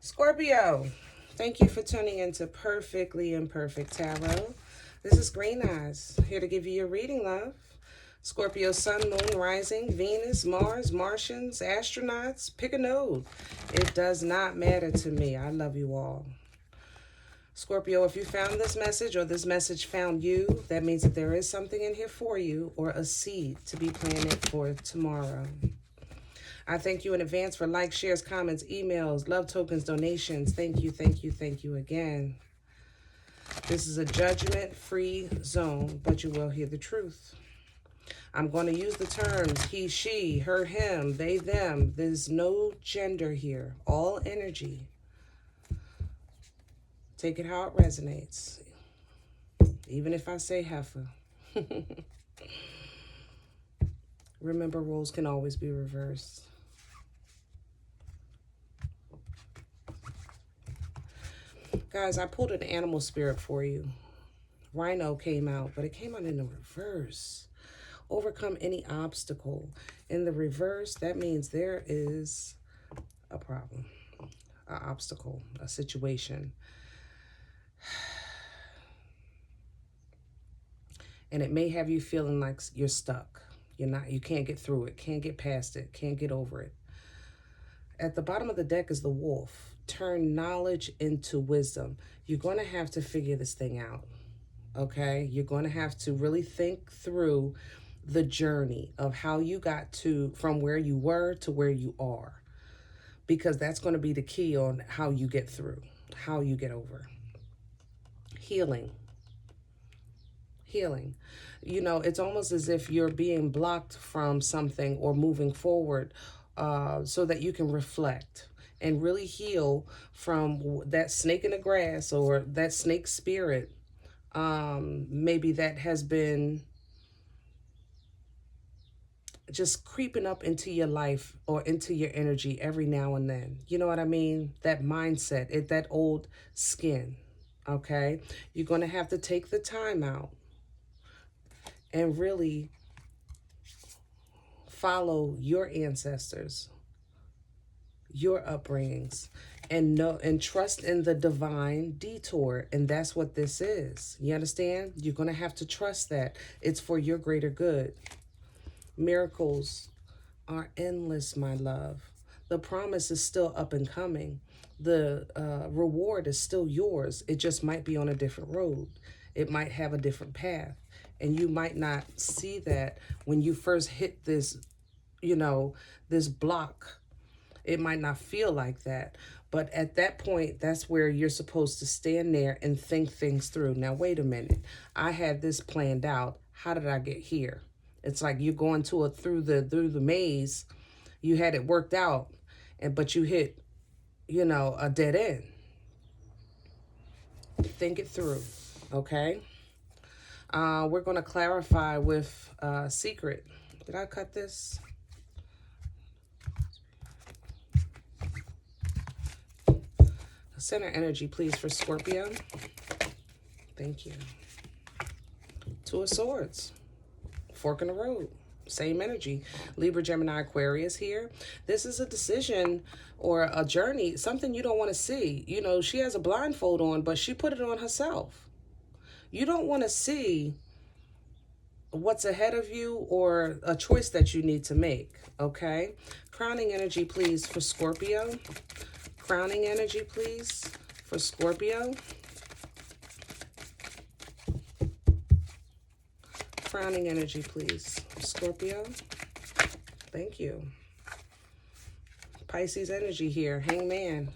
Scorpio, thank you for tuning into Perfectly Imperfect Tarot. This is Green Eyes, here to give you your reading, love. Scorpio, Sun, Moon, Rising, Venus, Mars, Martians, astronauts, pick a node. It does not matter to me. I love you all. Scorpio, if you found this message or this message found you, that means that there is something in here for you or a seed to be planted for tomorrow. I thank you in advance for likes, shares, comments, emails, love tokens, donations. Thank you, thank you, thank you again. This is a judgment-free zone, but you will hear the truth. I'm going to use the terms he, she, her, him, they, them. There's no gender here. All energy. Take it how it resonates. Even if I say heifer. Remember, roles can always be reversed. Guys, I pulled an animal spirit for you. Rhino came out, but it came out in the reverse. Overcome any obstacle. In the reverse, that means there is a problem, an obstacle, a situation. And it may have you feeling like you're stuck. You can't get through it, can't get past it, can't get over it. At the bottom of the deck is the wolf. Turn knowledge into wisdom. You're going to have to figure this thing out, okay? You're going to have to really think through the journey of how you got to from where you were to where you are, because that's going to be the key on how you get through, how you get over. Healing. You know, it's almost as if you're being blocked from something or moving forward so that you can reflect and really heal from that snake in the grass or that snake spirit. Maybe that has been just creeping up into your life or into your energy every now and then. You know what I mean? That mindset, that old skin, okay? You're going to have to take the time out and really follow your ancestors, your upbringings, and know and trust in the divine detour. And that's what this is. You understand? You're going to have to trust that it's for your greater good. Miracles are endless, my love. The promise is still up and coming. The reward is still yours. It just might be on a different road. It might have a different path. And you might not see that when you first hit this, you know, this block. It might not feel like that. But at that point, that's where you're supposed to stand there and think things through. Now, wait a minute. I had this planned out. How did I get here? It's like you're going through the maze. You had it worked out, but you hit, you know, a dead end. Think it through, okay? We're going to clarify with secret. Did I cut this? Center energy, please, for Scorpio. Thank you. Two of Swords. Fork in the road. Same energy. Libra, Gemini, Aquarius here. This is a decision or a journey, something you don't want to see. You know, she has a blindfold on, but she put it on herself. You don't want to see what's ahead of you or a choice that you need to make, okay? Crowning energy, please, for Scorpio. Crowning energy, please, for Scorpio. Crowning energy, please, Scorpio. Thank you. Pisces energy here, Hangman.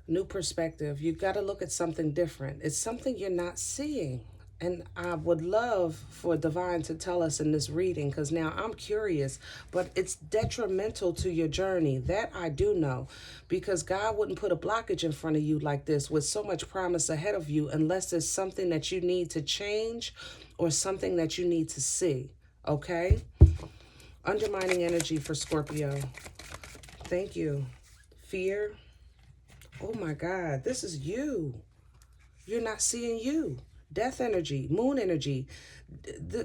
New perspective. You've got to look at something different. It's something you're not seeing. And I would love for Divine to tell us in this reading, because now I'm curious, but it's detrimental to your journey. That I do know, because God wouldn't put a blockage in front of you like this with so much promise ahead of you unless there's something that you need to change or something that you need to see, okay? Undermining energy for Scorpio. Thank you. Fear. Oh my God, this is you. You're not seeing you. Death energy, moon energy,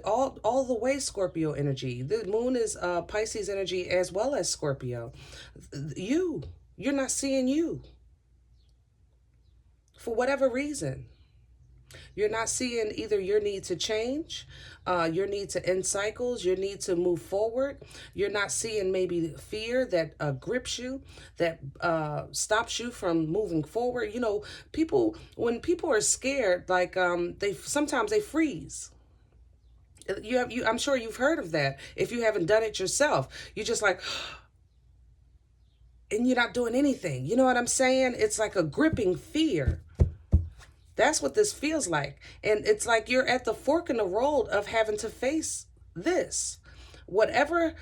all the way Scorpio energy. The moon is Pisces energy as well as Scorpio. You, You're not seeing you for whatever reason. You're not seeing either your need to change, your need to end cycles, your need to move forward. You're not seeing maybe fear that grips you, that stops you from moving forward. You know, people, when people are scared, like they sometimes they freeze. I'm sure you've heard of that. If you haven't done it yourself, you're just like, and you're not doing anything. You know what I'm saying? It's like a gripping fear. That's what this feels like. And it's like you're at the fork in the road of having to face this. Whatever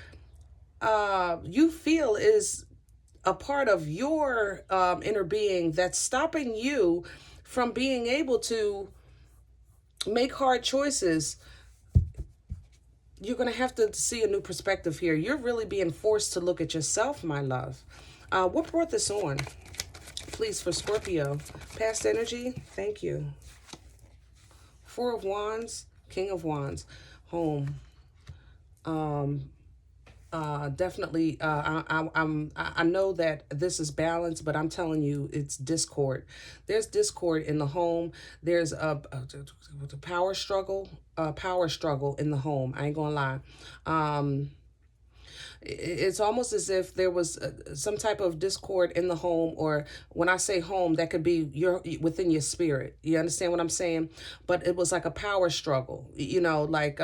you feel is a part of your inner being that's stopping you from being able to make hard choices. You're going to have to see a new perspective here. You're really being forced to look at yourself, my love. What brought this on? Please, for Scorpio. Past energy. Thank you. Four of Wands. King of Wands. Home. Definitely. I know that this is balance, but I'm telling you, it's discord. There's discord in the home. There's a power struggle. Power struggle in the home. I ain't gonna lie. It's almost as if there was some type of discord in the home, or when I say home, that could be within your spirit. You understand what I'm saying? But it was like a power struggle, you know, like,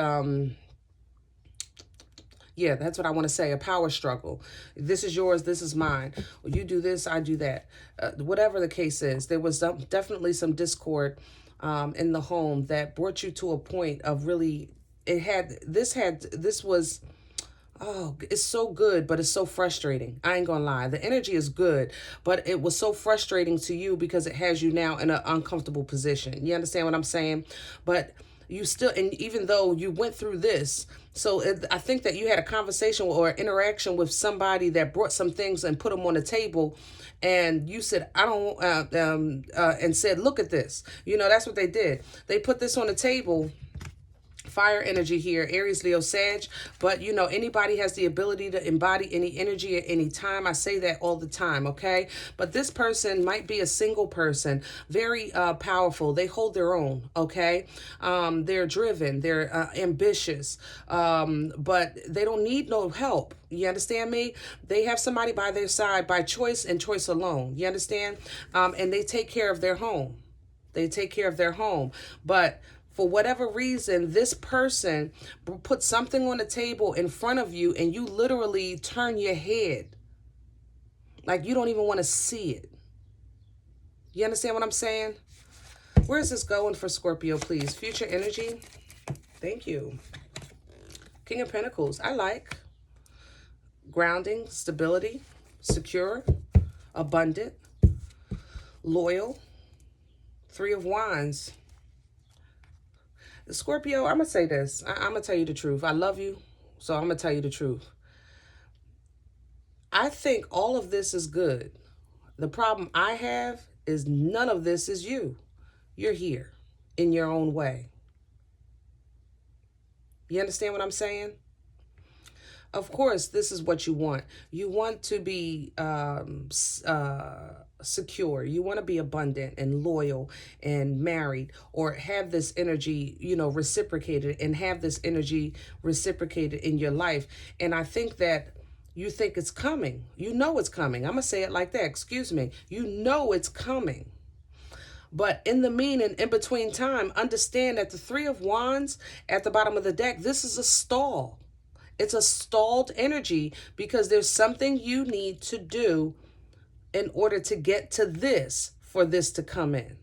yeah, that's what I want to say. A power struggle. This is yours. This is mine. You do this. I do that. Whatever the case is, there was definitely some discord in the home that brought you to a point of really, this was, oh, it's so good, but it's so frustrating. I ain't gonna lie. The energy is good, but it was so frustrating to you because it has you now in an uncomfortable position. You understand what I'm saying? But you still, and even though you went through this, I think that you had a conversation or interaction with somebody that brought some things and put them on the table, and you said, I don't, and said, look at this. You know, that's what they did. They put this on the table. Fire energy here, Aries, Leo, Sag. But, you know, anybody has the ability to embody any energy at any time. I say that all the time, okay? But this person might be a single person, very powerful. They hold their own, okay? They're driven. They're ambitious. But they don't need no help. You understand me? They have somebody by their side by choice and choice alone. You understand? And they take care of their home. They take care of their home. But for whatever reason, this person put something on the table in front of you and you literally turn your head. Like you don't even want to see it. You understand what I'm saying? Where is this going for Scorpio, please? Future energy. Thank you. King of Pentacles. I like grounding, stability, secure, abundant, loyal. Three of Wands. Scorpio, I'm going to say this. I'm going to tell you the truth. I love you, so I'm going to tell you the truth. I think all of this is good. The problem I have is none of this is you. You're here in your own way. You understand what I'm saying? Of course, this is what you want. You want to be secure. You want to be abundant and loyal and married, or have this energy, you know, reciprocated, and have this energy reciprocated in your life. And I think that you think it's coming. You know it's coming. I'm going to say it like that. Excuse me. You know it's coming. But in the meaning, in between time, understand that the Three of Wands at the bottom of the deck, this is a stall. It's a stalled energy because there's something you need to do in order to get to this, for this to come in.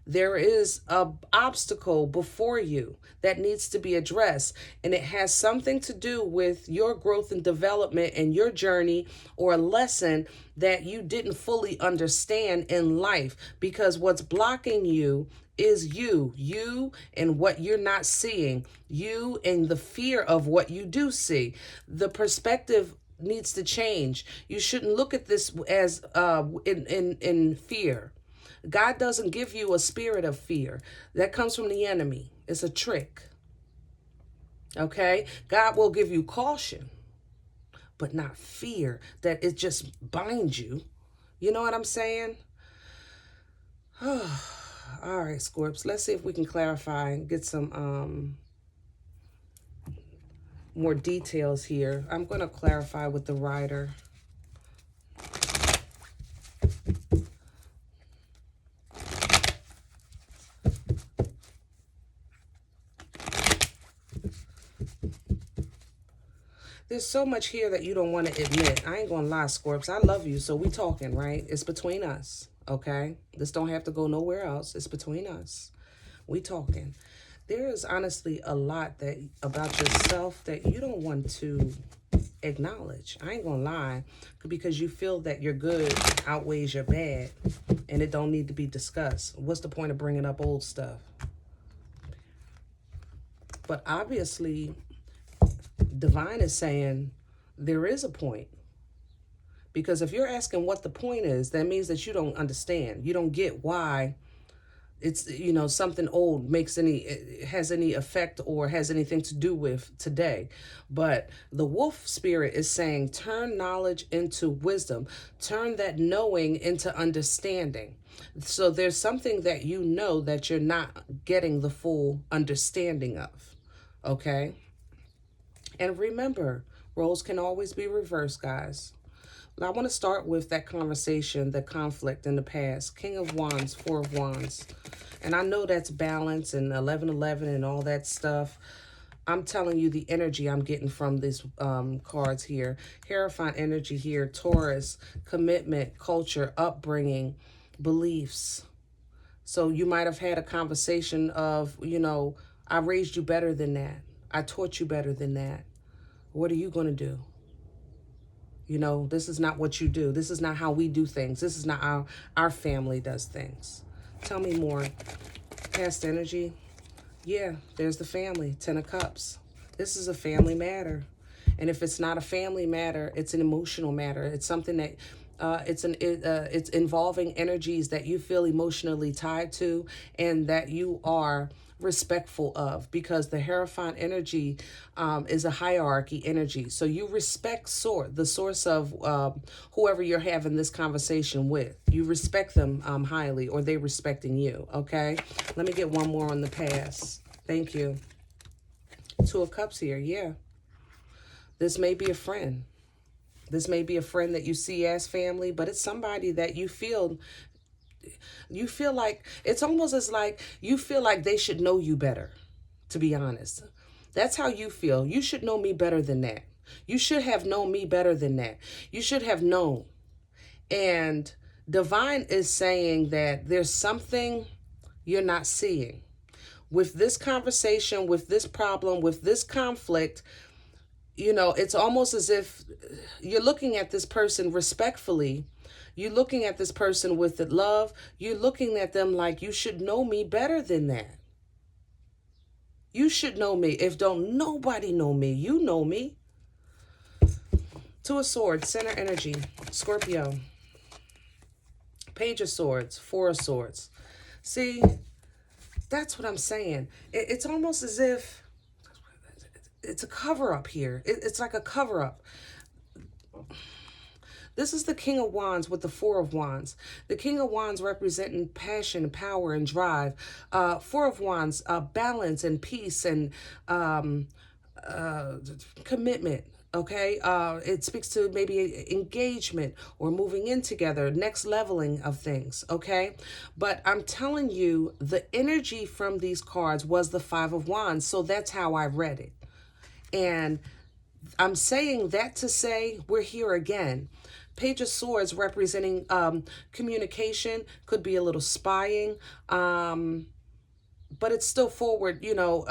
There is an obstacle before you that needs to be addressed, and it has something to do with your growth and development and your journey, or a lesson that you didn't fully understand in life, because what's blocking you is you and what you're not seeing, you and the fear of what you do see. The perspective needs to change. You shouldn't look at this as in fear. God doesn't give you a spirit of fear. That comes from the enemy. It's a trick. Okay? God will give you caution, but not fear that it just binds you. You know what I'm saying? All right, Scorps. Let's see if we can clarify and get some more details here. I'm going to clarify with the Rider. There's so much here that you don't want to admit. I ain't gonna lie, Scorps. I love you, so we talking, right? It's between us, okay? This don't have to go nowhere else. It's between us. We talking. There is honestly a lot that about yourself that you don't want to acknowledge. I ain't gonna lie, because you feel that your good outweighs your bad, and it don't need to be discussed. What's the point of bringing up old stuff? But obviously, Divine is saying there is a point. Because if you're asking what the point is, that means that you don't understand. You don't get why it's, you know, something old has any effect or has anything to do with today. But the wolf spirit is saying, turn knowledge into wisdom. Turn that knowing into understanding. So there's something that you know that you're not getting the full understanding of. Okay? And remember, roles can always be reversed, guys. I want to start with that conversation, the conflict in the past. King of Wands, Four of Wands. And I know that's balance and 11-11 and all that stuff. I'm telling you the energy I'm getting from these cards here. Hierophant energy here. Taurus, commitment, culture, upbringing, beliefs. So you might have had a conversation of, you know, I raised you better than that. I taught you better than that. What are you going to do? You know, this is not what you do. This is not how we do things. This is not how our family does things. Tell me more. Past energy. Yeah, there's the family. 10 of Cups. This is a family matter. And if it's not a family matter, it's an emotional matter. It's something that it's involving energies that you feel emotionally tied to and that you are respectful of, because the Hierophant energy is a hierarchy energy. So you respect the source of whoever you're having this conversation with. You respect them highly, or they respecting you. Okay, let me get one more on the past. Thank you. Two of Cups here. Yeah, this may be a friend. This may be a friend that you see as family, but it's somebody that you feel like, it's almost as like you feel like they should know you better, to be honest. That's how you feel. You should know me better than that. You should have known me better than that. You should have known. And Divine is saying that there's something you're not seeing. With this conversation, with this problem, with this conflict, you know, it's almost as if you're looking at this person respectfully. You're looking at this person with the love. You're looking at them like, you should know me better than that. You should know me. If don't nobody know me, you know me. Two of Swords, center energy, Scorpio. Page of Swords, Four of Swords. See, that's what I'm saying. It's almost as if it's a cover-up here. It's like a cover-up. This is the King of Wands with the Four of Wands. The King of Wands representing passion, power, and drive. Four of Wands, balance and peace and commitment. Okay, it speaks to maybe engagement or moving in together, next leveling of things. Okay, but I'm telling you, the energy from these cards was the Five of Wands, so that's how I read it. And I'm saying that to say we're here again. Page of Swords representing communication, could be a little spying, but it's still forward, you know,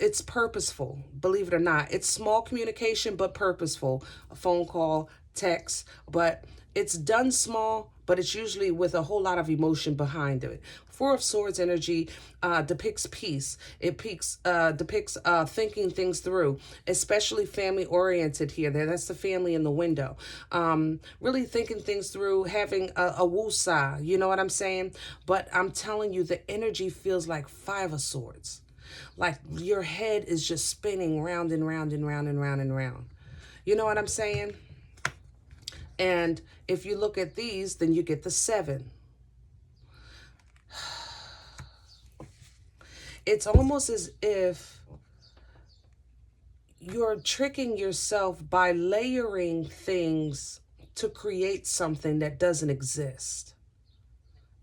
it's purposeful, believe it or not. It's small communication, but purposeful. A phone call, text, but it's done small, but it's usually with a whole lot of emotion behind it. Four of Swords energy depicts peace. It depicts thinking things through, especially family-oriented here. That's the family in the window. Really thinking things through, having a woosah, you know what I'm saying? But I'm telling you, the energy feels like Five of Swords. Like your head is just spinning round and round and round and round and round. You know what I'm saying? And if you look at these, then you get the 7. It's almost as if you're tricking yourself by layering things to create something that doesn't exist.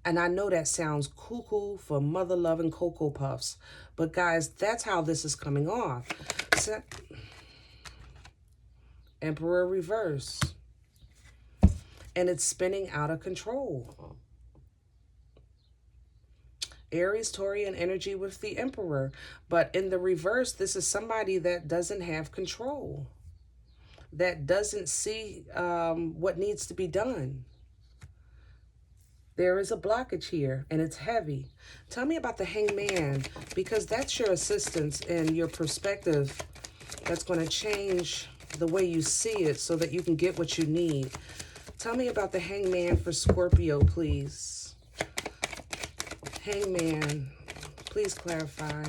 And I know that sounds cuckoo for mother-loving Cocoa Puffs, but guys, that's how this is coming off. So, Emperor reverse. And it's spinning out of control. Aries, Taurian energy with the Emperor. But in the reverse, this is somebody that doesn't have control. That doesn't see what needs to be done. There is a blockage here, and it's heavy. Tell me about the Hangman, because that's your assistance and your perspective that's going to change the way you see it so that you can get what you need. Tell me about the Hangman for Scorpio, please. Hangman, please clarify.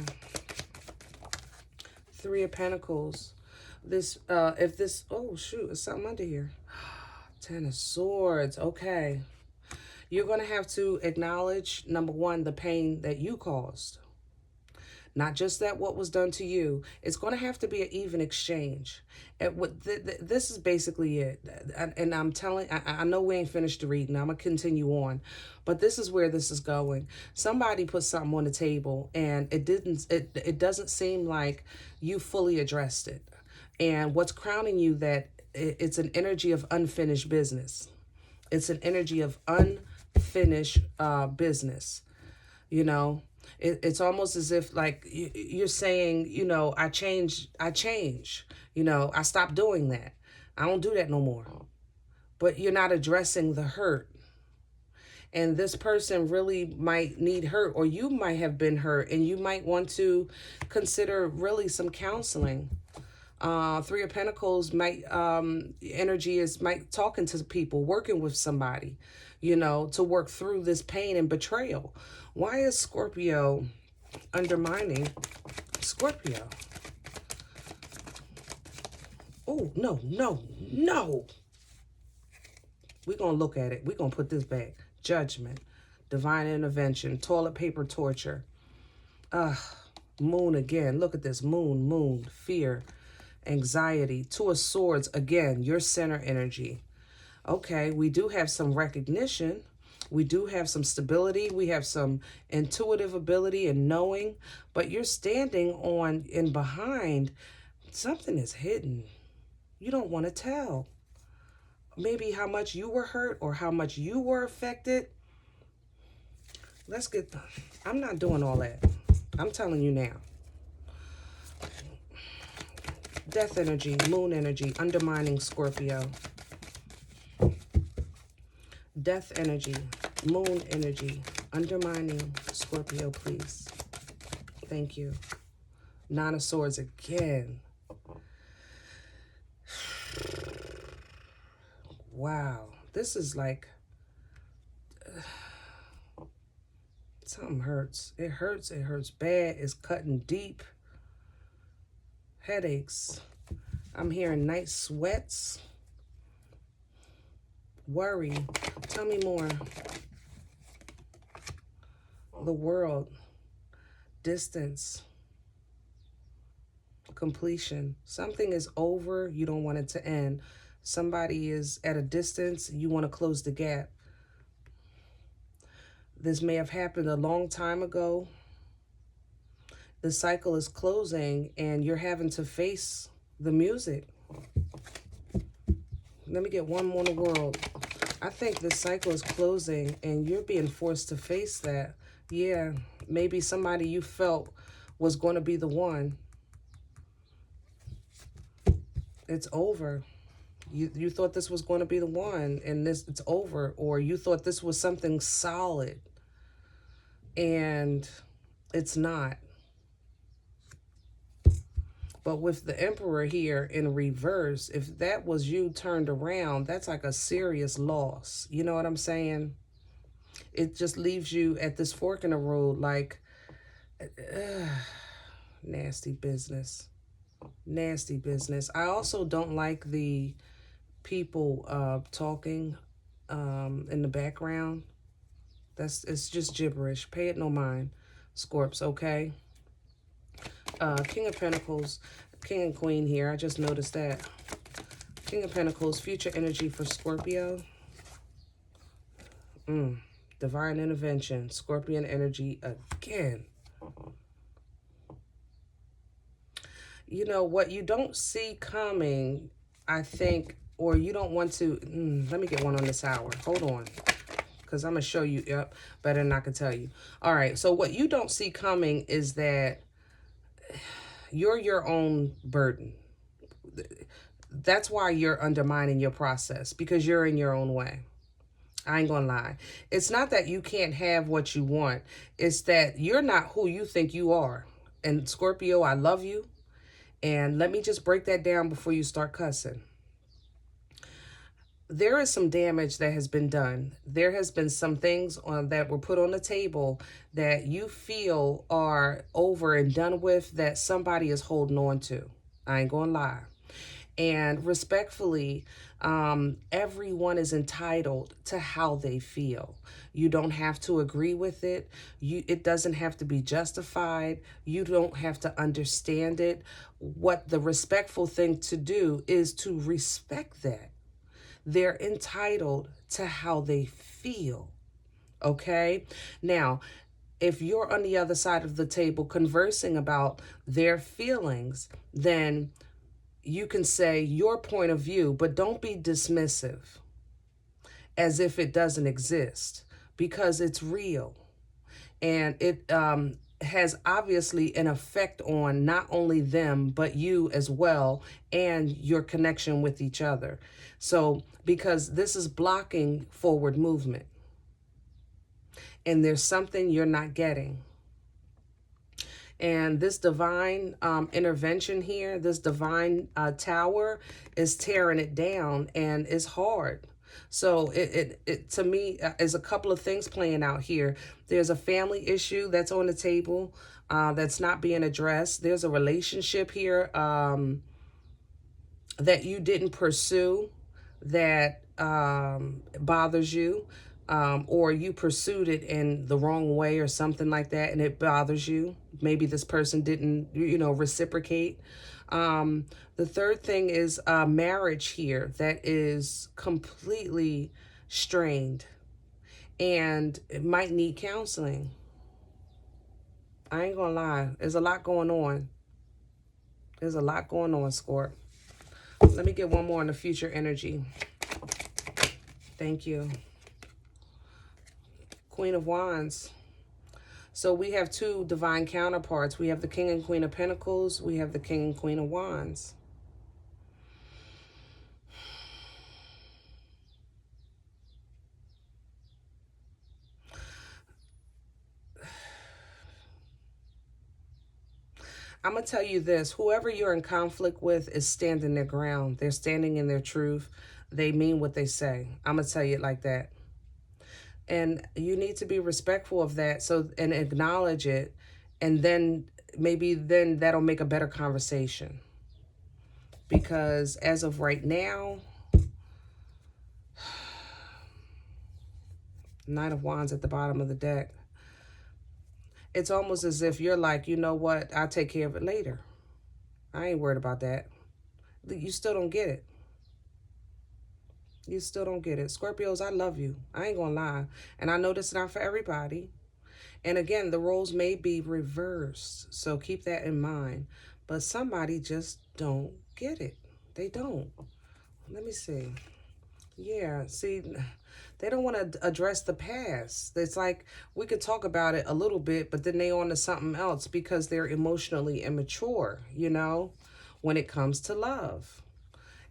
3 of Pentacles. This, if this, oh shoot, there's something under here. 10 of Swords, okay. You're going to have to acknowledge, number 1, the pain that you caused. Not just that what was done to you. It's going to have to be an even exchange. This is basically it. And I'm telling, I know we ain't finished the reading. I'm going to continue on. But this is where this is going. Somebody put something on the table and it doesn't seem like you fully addressed it. And what's crowning you that it's an energy of unfinished business. It's an energy of unfinished business. You know, it's almost as if like you're saying, you know, I change, you know, I stopped doing that. I don't do that no more. But you're not addressing the hurt. And this person really might need hurt, or you might have been hurt, and you might want to consider really some counseling. 3 of Pentacles might, energy is might talking to people, working with somebody, you know, to work through this pain and betrayal. Why is Scorpio undermining Scorpio? Oh, no, no, no. We're going to look at it. We're going to put this back. Judgment, divine intervention, toilet paper torture. Moon again. Look at this. Moon, fear, anxiety. 2 of Swords, again, your center energy. Okay, we do have some recognition. We do have some stability. We have some intuitive ability and knowing. But you're standing on and behind. Something is hidden. You don't want to tell. Maybe how much you were hurt or how much you were affected. Let's get... I'm not doing all that. I'm telling you now. Death energy, moon energy, undermining Scorpio. Death energy, moon energy, undermining Scorpio, please. Thank you. 9 of Swords again. Wow. This is like... something hurts. It hurts. It hurts bad. It's cutting deep. Headaches. I'm hearing night sweats. Worry. Tell me more. The world. Distance. Completion. Something is over. You don't want it to end. Somebody is at a distance. You want to close the gap. This may have happened a long time ago. The cycle is closing and you're having to face the music. Let me get one more in the world. I think this cycle is closing and you're being forced to face that. Yeah, maybe somebody you felt was going to be the one. It's over. You thought this was going to be the one and it's over. Or you thought this was something solid and it's not. But with the Emperor here in reverse, if that was you turned around, that's like a serious loss. You know what I'm saying? It just leaves you at this fork in the road like, nasty business. Nasty business. I also don't like the people talking in the background. It's just gibberish. Pay it no mind, Scorps, okay? King of Pentacles, King and Queen here. I just noticed that. King of Pentacles, future energy for Scorpio. Divine intervention, Scorpion energy again. You know, what you don't see coming, I think, or you don't want to... let me get one on this hour. Hold on. Because I'm going to show you. Yep, better than I can tell you. All right, so what you don't see coming is that you're your own burden. That's why you're undermining your process, because you're in your own way. I ain't gonna lie. It's not that you can't have what you want. It's that you're not who you think you are. And Scorpio, I love you. And let me just break that down before you start cussing. There is some damage that has been done. There has been some things that were put on the table that you feel are over and done with, that somebody is holding on to. I ain't gonna lie. And respectfully, everyone is entitled to how they feel. You don't have to agree with it. It doesn't have to be justified. You don't have to understand it. What the respectful thing to do is to respect that. They're entitled to how they feel. Okay? Now, if you're on the other side of the table conversing about their feelings, then you can say your point of view, but don't be dismissive as if it doesn't exist, because it's real. And it has obviously an effect on not only them, but you as well, and your connection with each other. So, because this is blocking forward movement, and there's something you're not getting. And this divine intervention here, this divine tower is tearing it down, and it's hard. So it to me is a couple of things playing out here. There's a family issue that's on the table that's not being addressed. There's a relationship here that you didn't pursue that bothers you. Or you pursued it in the wrong way or something like that, and it bothers you. Maybe this person didn't, reciprocate. The third thing is marriage here that is completely strained, and it might need counseling. I ain't gonna lie. There's a lot going on. There's a lot going on, Scorp. Let me get one more on the future energy. Thank you. Queen of Wands. So we have two divine counterparts. We have the King and Queen of Pentacles. We have the King and Queen of Wands. I'm going to tell you this. Whoever you're in conflict with is standing their ground. They're standing in their truth. They mean what they say. I'm going to tell you it like that. And you need to be respectful of that, and acknowledge it, and then maybe that'll make a better conversation. Because as of right now, Knight of Wands at the bottom of the deck, it's almost as if you're like, you know what, I'll take care of it later. I ain't worried about that. You still don't get it. You still don't get it. Scorpios, I love you. I ain't gonna lie. And I know this is not for everybody. And again, the roles may be reversed. So keep that in mind. But somebody just don't get it. They don't. Let me see. Yeah, see, they don't want to address the past. It's like we could talk about it a little bit, but then they on to something else because they're emotionally immature, when it comes to love.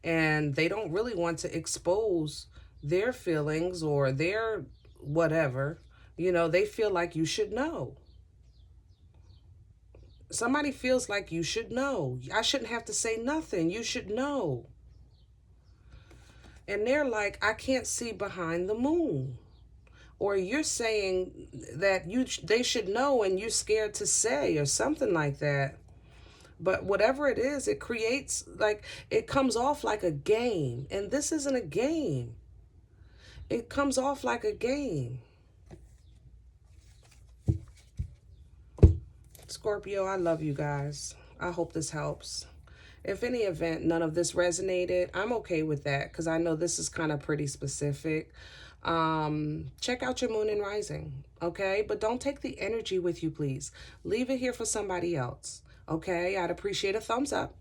And they don't really want to expose their feelings or their whatever. They feel like you should know. Somebody feels like you should know. I shouldn't have to say nothing. You should know. And they're like, I can't see behind the moon. Or you're saying that they should know and you're scared to say, or something like that. But whatever it is, it creates, like, it comes off like a game. And this isn't a game. It comes off like a game. Scorpio, I love you guys. I hope this helps. If any event, none of this resonated, I'm okay with that because I know this is kind of pretty specific. Check out your moon and rising, okay? But don't take the energy with you, please. Leave it here for somebody else, okay? I'd appreciate a thumbs up.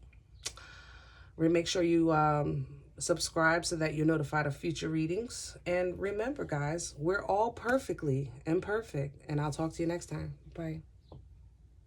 Make sure you subscribe so that you're notified of future readings. And remember, guys, we're all perfectly imperfect. And I'll talk to you next time. Bye.